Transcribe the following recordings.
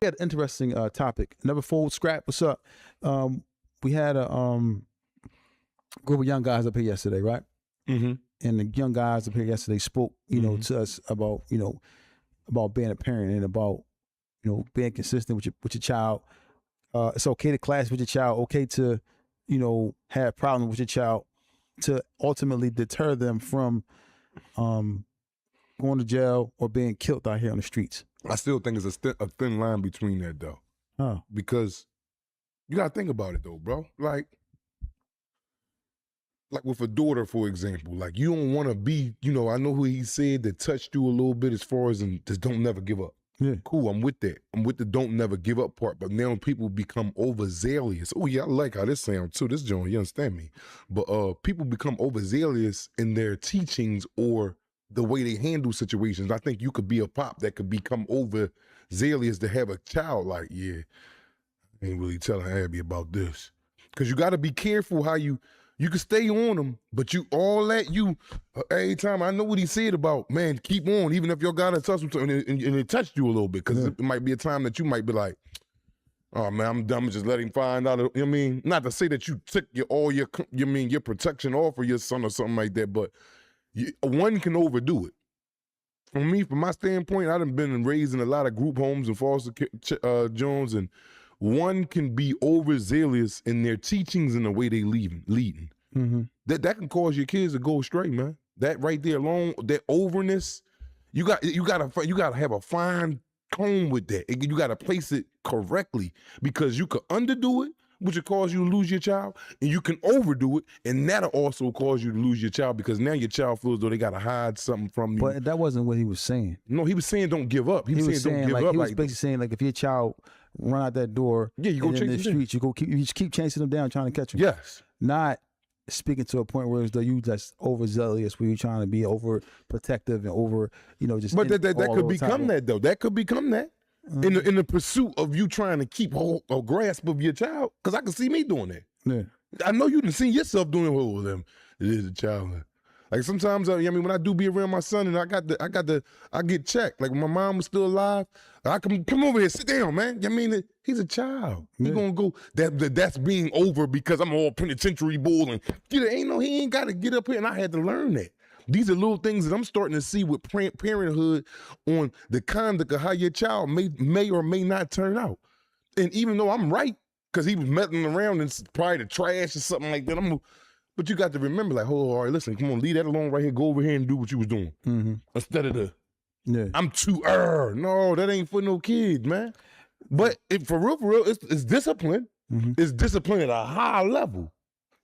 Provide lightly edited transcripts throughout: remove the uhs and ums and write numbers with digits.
We had an interesting topic. Never fold scrap. What's up? We had a group of young guys up here yesterday, right? Mm-hmm. And the young guys up here yesterday spoke, to us about, about being a parent and about, being consistent with your child. It's okay to clash with your child. Okay to, have problems with your child, to ultimately deter them from going to jail or being killed out here on the streets. I still think it's a thin line between that, though. Because you got to think about it, though, bro. Like with a daughter, for example, like you don't want to be, I know who he said that touched you a little bit as far as just don't never give up. Yeah. Cool, I'm with that. I'm with the don't never give up part. But now people become overzealous. Oh yeah, I like how this sounds too. This joint, you understand me? But people become overzealous in their teachings or the way they handle situations. I think you could be a pop that could become overzealous to have a child like, yeah, I ain't really telling Abby about this. Because you got to be careful how you can stay on them, but every time I know what he said about, man, keep on, even if your guy touched him and it touched you a little bit, because it might be a time that you might be like, oh man, I'm dumb, just let him find out. You know what I mean? Not to say that you took your protection off of your son or something like that, but one can overdo it. For me, from my standpoint, I done been raised in a lot of group homes and foster Jones, and one can be overzealous in their teachings and the way they leading. Mm-hmm. That can cause your kids to go astray, man. That right there alone, that overness, you gotta have a fine comb with that. You gotta place it correctly, because you could underdo it, which will cause you to lose your child, and you can overdo it, and that'll also cause you to lose your child, because now your child feels though they gotta hide something from you. But that wasn't what he was saying. No, he was saying don't give up. He was saying don't give up. He was basically saying, like, if your child run out that door, you go in the streets, you just keep chasing them down, trying to catch them. Yes. Not speaking to a point where it's though you just overzealous, where you're trying to be overprotective and over, just. But that could become that though. That could become that. In the pursuit of you trying to keep a grasp of your child, because I can see me doing that. Yeah. I know you done seen yourself doing it with them. It is a child. Like sometimes, when I do be around my son and I get checked. Like when my mom was still alive, I come over here, sit down, man. He's a child. He gonna go. That's being over because I'm all penitentiary bull and he ain't got to get up here, and I had to learn that. These are little things that I'm starting to see with parenthood on the conduct of how your child may or may not turn out. And even though I'm right, because he was meddling around and probably the trash or something like that, but you got to remember, like, all right, listen, come on, leave that alone right here. Go over here and do what you was doing. Mm-hmm. Instead of I'm too no, that ain't for no kids, man. But for real, it's discipline. Mm-hmm. It's discipline at a high level.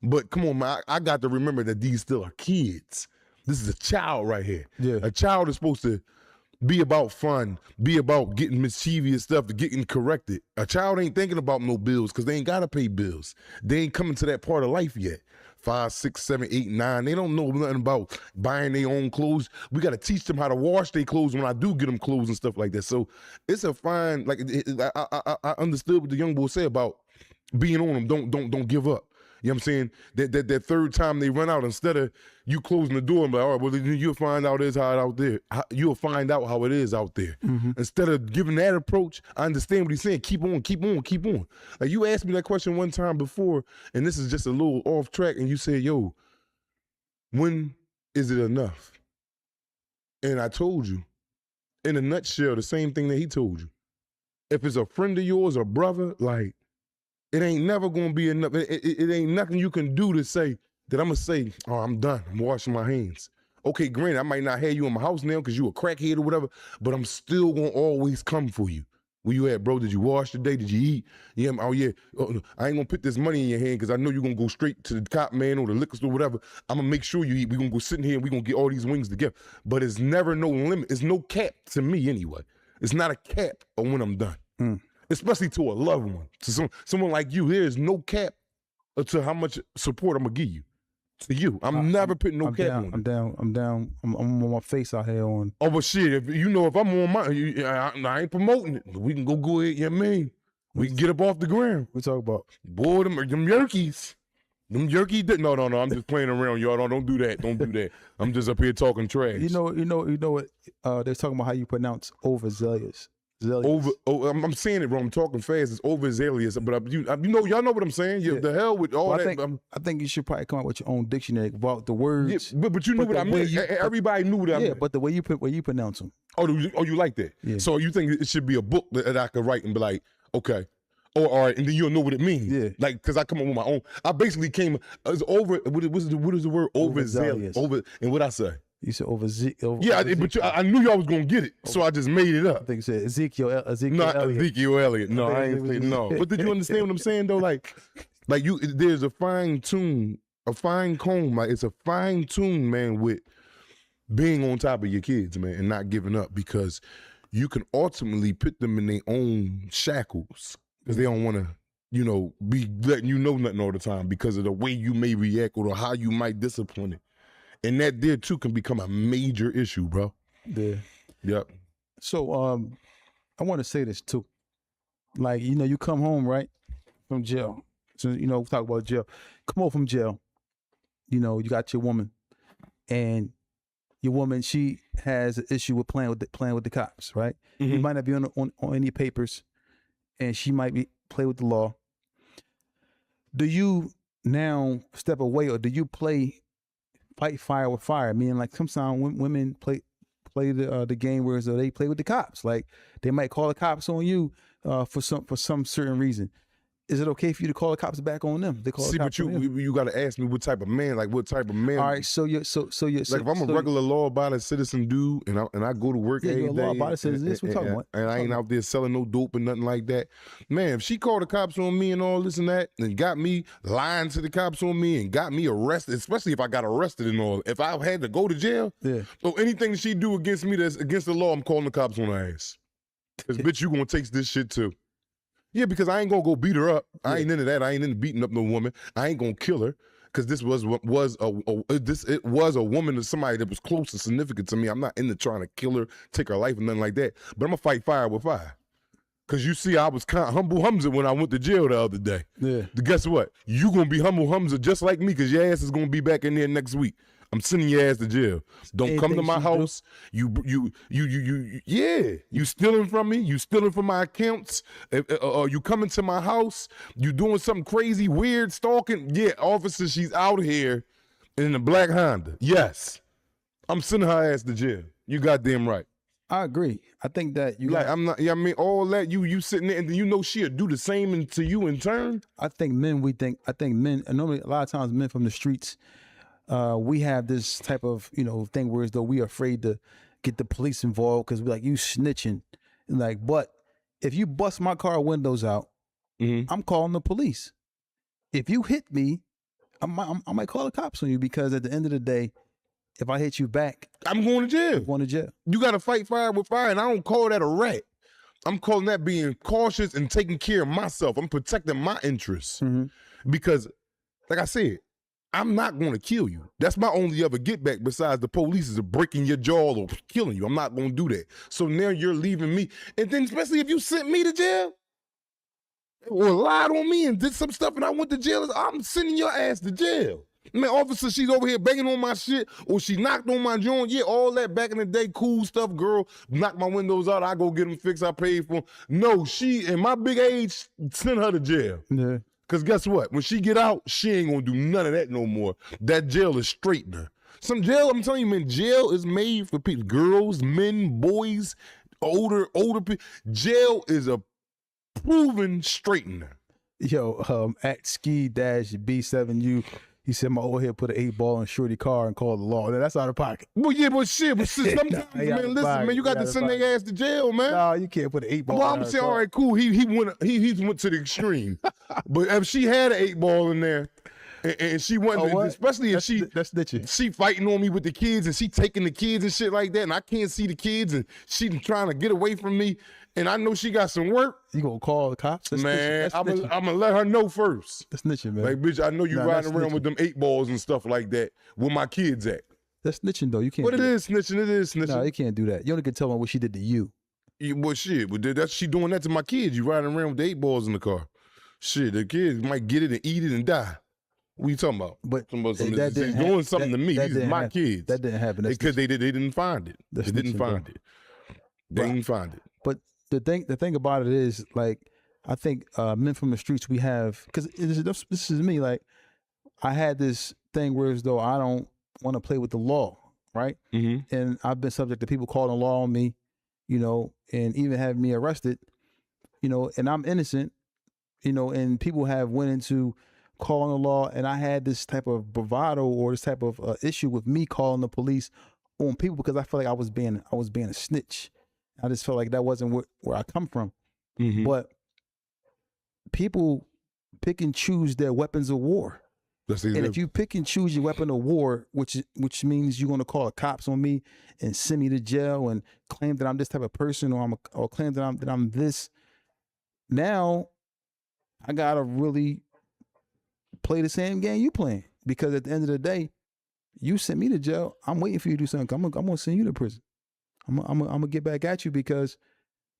But come on, man, I got to remember that these still are kids. This is a child right here. Yeah. A child is supposed to be about fun, be about getting mischievous stuff, to getting corrected. A child ain't thinking about no bills because they ain't got to pay bills. They ain't coming to that part of life yet. 5, 6, 7, 8, 9. They don't know nothing about buying their own clothes. We got to teach them how to wash their clothes when I do get them clothes and stuff like that. So it's a fine, like I understood what the young boy said about being on them. Don't give up. You know what I'm saying? That third time they run out, instead of you closing the door and be like, all right, well, you'll find out you'll find out how it is out there. Mm-hmm. Instead of giving that approach, I understand what he's saying. Keep on. Like you asked me that question one time before, and this is just a little off track, and you said, yo, when is it enough? And I told you, in a nutshell, the same thing that he told you. If it's a friend of yours or brother, like, it ain't never gonna be enough. It ain't nothing you can do to say that I'm gonna say, oh, I'm done. I'm washing my hands. Okay, granted, I might not have you in my house now because you a crackhead or whatever, but I'm still gonna always come for you. Where you at, bro? Did you wash today? Did you eat? Yeah, oh yeah. Oh, I ain't gonna put this money in your hand because I know you're gonna go straight to the cop man or the liquor store, whatever. I'm gonna make sure you eat. We're gonna go sit in here and we're gonna get all these wings together. But it's never no limit. It's no cap to me anyway. It's not a cap on when I'm done. Especially to a loved one. To someone like you, there is no cap to how much support I'm gonna give you. To you. I'm never putting no cap on. I'm down. I'm on my face out here on. Oh, but shit, if I'm on my, I ain't promoting it. We can go ahead, you know what I mean? We can get up off the ground. We talk about. Boy, them yerkies. No, I'm just playing around, y'all. Don't do that. Don't do that. I'm just up here talking trash. You know what? They're talking about how you pronounce overzealous. I'm saying it wrong. I'm talking fast. It's overzealous, but y'all know what I'm saying. Yeah. The hell with all that. I think you should probably come up with your own dictionary about the words. Yeah, but you knew what I meant. Everybody knew what I meant. Yeah, but the way you pronounce them. Oh, you like that? Yeah. So you think it should be a book that I could write and be like, okay, all right, and then you'll know what it means. Yeah, like because I come up with my own. I basically came. It's over. What is the word? Overzealous. And what I say? You said yeah, but I knew y'all was gonna get it, so I just made it up. I think you said Ezekiel Not Elliott. Ezekiel Elliott. No, I ain't saying no. But did you understand what I'm saying though? Like there's a fine comb. Like it's a fine tune, man, with being on top of your kids, man, and not giving up, because you can ultimately put them in their own shackles because they don't want to, be letting you know nothing all the time because of the way you may react or how you might discipline it. And that there too can become a major issue, bro. Yeah. Yep. So I want to say this too. Like, you come home, right, from jail. So, we talk about jail. Come home from jail. You got your woman, and your woman, she has an issue with playing with the cops, right? Mm-hmm. You might not be on any papers, and she might be play with the law. Do you now step away, or do you fight fire with fire? Meaning, like, sometimes women play the game where they play with the cops. Like, they might call the cops on you for some certain reason. Is it okay for you to call the cops back on them? See, but you got to ask me what type of man. Like, what type of man? All right, so you're like, if I'm a regular law-abiding citizen dude, and I go to work every day, law-abiding citizen. That's what we're talking about. And I ain't out there selling no dope and nothing like that. Man, if she called the cops on me and all this and that, and got me lying to the cops on me and got me arrested, especially if I got arrested and all, if I had to go to jail, or anything she do against me that's against the law, I'm calling the cops on her ass. Because bitch, you gonna take this shit too. Yeah, because I ain't gonna go beat her up. I ain't into that. I ain't into beating up no woman. I ain't gonna kill her, because this was a woman or somebody that was close and significant to me. I'm not into trying to kill her, take her life, or nothing like that. But I'm gonna fight fire with fire. Because you see, I was kind of humble Humza when I went to jail the other day. Yeah. Guess what? You gonna be humble Humza just like me, because your ass is gonna be back in there next week. I'm sending your ass to jail. Don't come to my house. You stealing from me. You stealing from my accounts. You coming to my house. You doing something crazy, weird, stalking. Yeah, officer, she's out here in a black Honda. Yes, I'm sending her ass to jail. You goddamn right. I agree. I think that you. Like, I'm not. Yeah, I mean, all that you sitting there, and then she'll do the same to you in turn. I think men. And normally a lot of times men from the streets. We have this type of, thing where as though we are afraid to get the police involved because we're like, you snitching. And like, but if you bust my car windows out, I'm calling the police. If you hit me, I might call the cops on you, because at the end of the day, if I hit you back, I'm going to jail. I'm going to jail. You got to fight fire with fire, and I don't call that a rat. I'm calling that being cautious and taking care of myself. I'm protecting my interests. Because, like I said, I'm not going to kill you. That's my only other get back besides the police is breaking your jaw or killing you. I'm not going to do that. So now you're leaving me. And then especially if you sent me to jail or lied on me and did some stuff and I went to jail, I'm sending your ass to jail. Man, officer, she's over here banging on my shit, or she knocked on my joint. Yeah, all that back in the day, cool stuff, girl. Knock my windows out, I go get them fixed, I paid for them. No, she, in my big age, send her to jail. Yeah. Because guess what? When she get out, she ain't going to do none of that no more. That jail is straightener. Some jail, I'm telling you, man, jail is made for people. Girls, men, boys, older people. Jail is a proven straightener. Yo, at ski-B7U, he said my old head put an 8-ball in Shorty car and called the law. Now, that's out of pocket. Well, yeah, but sometimes, man, listen, man, you got to send their ass to jail, man. No, you can't put an 8-ball. Well, I'm saying, all right, cool. He went to the extreme. But if she had an 8-ball in there, and she wasn't, especially if that's snitching. She fighting on me with the kids, and she taking the kids and shit like that, and I can't see the kids, and she trying to get away from me, and I know she got some work. You gonna call the cops? That's man, I'm gonna let her know first. That's snitching, man. Like, bitch, I know you riding around with them 8-balls and stuff like that. Where my kids at? That's snitching, though. You can't. But it is snitching. It is snitching. No, you can't do that. You only can tell them what she did to you. Well, shit, but that's she doing that to my kids. You riding around with the 8-balls in the car. Shit, the kids might get it and eat it and die. What you talking about? But that didn't doing something to me. These are my kids. That didn't happen. Because they didn't find it. They didn't find it. They didn't find it. But the thing about it is, like, I think men from the streets, we have, because this is me, like, I had this thing where as though I don't want to play with the law, right? Mm-hmm. And I've been subject to people calling law on me, and even having me arrested, and I'm innocent, and people have went into calling the law, and I had this type of bravado or this type of issue with me calling the police on people because I felt like I was being a snitch. I just felt like that wasn't where I come from. Mm-hmm. But people pick and choose their weapons of war. And if you pick and choose your weapon of war, which means you're going to call the cops on me and send me to jail and claim that I'm this type of person, or claim that I'm this, now I gotta really play the same game you playing, because at the end of the day, you sent me to jail. I'm waiting for you to do something. I'm gonna send you to prison. I'm gonna get back at you because,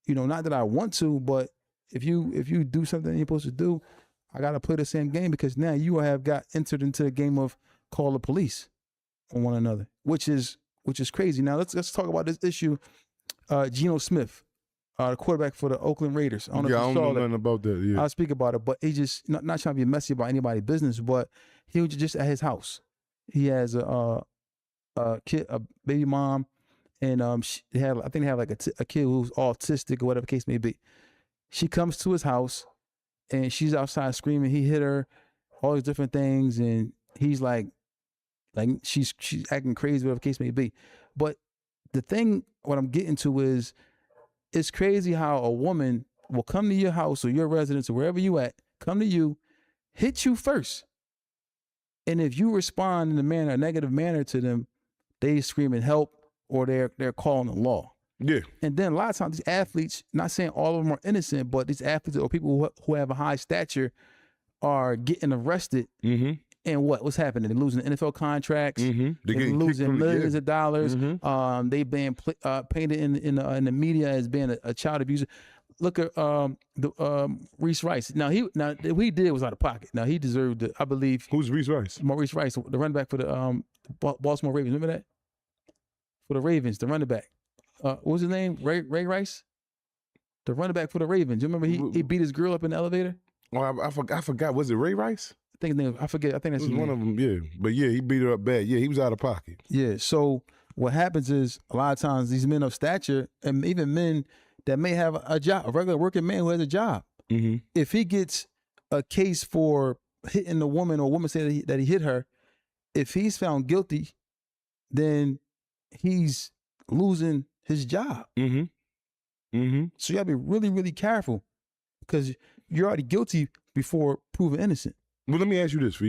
not that I want to, but if you do something you're supposed to do, I gotta play the same game, because now you have got entered into the game of call the police on one another, which is crazy. Now let's talk about this issue. Geno Smith, the quarterback for the Oakland Raiders. I don't know nothing about that. Yeah, I'll speak about it, but he just not trying to be messy about anybody's business, but he was just at his house. He has a kid, a baby mom, and I think they have like a kid who's autistic or whatever the case may be. She comes to his house, and she's outside screaming. He hit her, all these different things, and he's like she's acting crazy, whatever the case may be. But the thing, what I'm getting to is, it's crazy how a woman will come to your house or your residence or wherever you at, come to you, hit you first, and if you respond in a negative manner to them, they screaming help, or they're calling the law. Yeah. And then a lot of times these athletes, not saying all of them are innocent, but these athletes or people who have a high stature are getting arrested. Mm-hmm. And what's happening? They're losing NFL contracts. Mm-hmm. They're losing millions of dollars. Mm-hmm. They've been painted in the media as being a child abuser. Look at Reese Rice. Now what he did was out of pocket. Now he deserved it, I believe. Who's Reese Rice? Maurice Rice, the running back for the Baltimore Ravens. Remember that? For the Ravens, the running back. What was his name? Ray Rice? The running back for the Ravens. You remember he beat his girl up in the elevator? Oh, I forgot. Was it Ray Rice? I think his name, I forget. I think that's one of them. Yeah, but yeah, he beat her up bad. Yeah, he was out of pocket. Yeah. So what happens is, a lot of times these men of stature, and even men that may have a job, a regular working man who has a job, mm-hmm. if he gets a case for hitting a woman, or a woman say that he hit her, if he's found guilty, then he's losing his job. Mm-hmm. Mm-hmm. So you gotta be really, really careful, because you're already guilty before proven innocent. Well, let me ask you this.